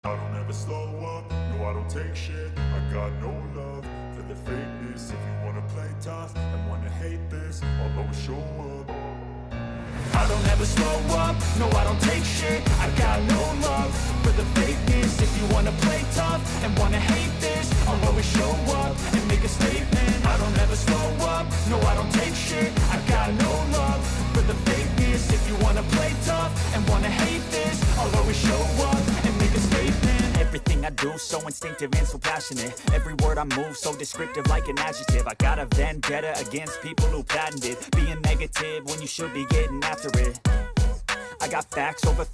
I don't ever slow up, no I don't take shit. I got no love for the fakeness. If you wanna play tough and wanna hate this, I'll always show up. I don't ever slow up, no I don't take shit. I got no love for the fakeness. If you wanna play tough and wanna hate this, I'll always show up and make a statement. I don't ever slow up, no I don't take shit. I got no love for the fakeness. If you wanna play tough and wanna hate this, I'll always show up and make a statement. Everything I do so instinctive and so passionate. Every word I move so descriptive like an adjective. I got a vendetta against people who patented being negative when you should be getting after it. I got facts over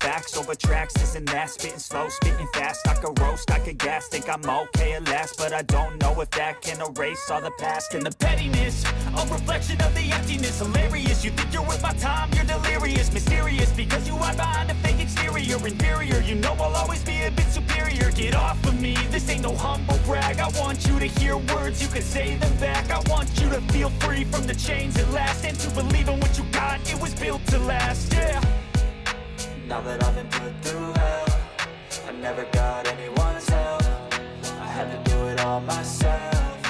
tracks, this and that. Spitting slow, spitting fast, I could roast, I could gas. Think I'm okay at last, but I don't know if that can erase all the past. And the pettiness, a reflection of the emptiness. Hilarious, you think you're worth my time, you're delirious. Mysterious, because you hide behind a fake exterior. Inferior, you know I'll always be a bit superior. Get off of me, this ain't no humble brag. I want you to hear words, you can say them back. I want you to feel free from the chains at last, and to believe in what you got, it was built to last, yeah. Now that I've been put through hell, I never got anyone's help. I had to do it all myself.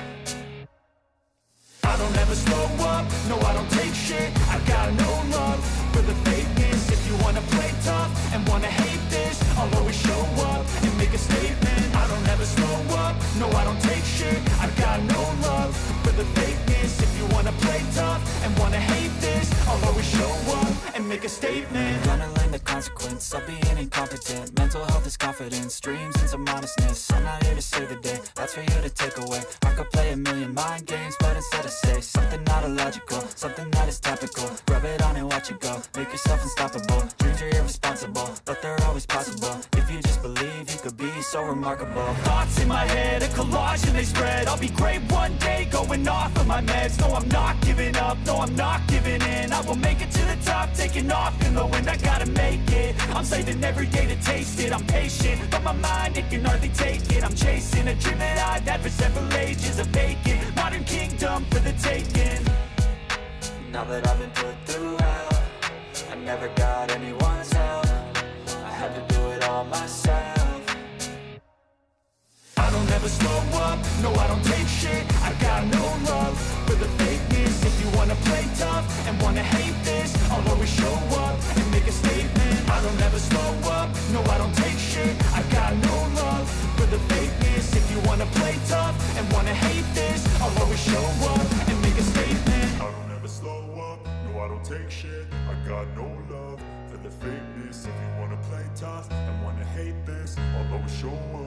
I don't ever slow up, no I don't take shit. I got no love for the fakeness. If you wanna play tough and wanna hate this, I'll always show up and make a statement. I don't ever slow up, no I don't take shit. I got no love for the fakeness. If you wanna play tough and wanna hate this, I'll always show up and make a statement. Gonna learn the consequence of being incompetent. Mental health is confidence, dreams and some honestness. I'm not here to save the day, that's for you to take away. I could play a million mind games, but instead I say something not illogical, something that is topical. Rub it on and watch it go, make yourself unstoppable. Dreams are irresponsible, but they're always possible. If you just believe, you could be so remarkable. Thoughts in my head, a collage and they spread. I'll be great one day, going off of my meds. No, I'm not giving up, no, I'm not giving in. I will make it to the top, taking off in the wind. I gotta make it, I'm saving every day to taste it. I'm patient, but my mind, it can hardly take it. I'm chasing a dream that I've had for several ages. A vacant, modern kingdom for the taking. Now that I've been put through hell, I never got anyone's help. I had to do it all myself. I don't ever slow up, no I don't take shit. I got no love for the fakeness. If you wanna play tough and wanna hate this, I'll always show up and make a statement. I don't ever slow up, no I don't take shit. I got no love for the fakeness. If you wanna play tough and wanna hate this, I'll always show up and make a statement. I don't ever slow up, no I don't take shit. I got no love for the fakeness. If you wanna play tough and wanna hate this, I'll always show up.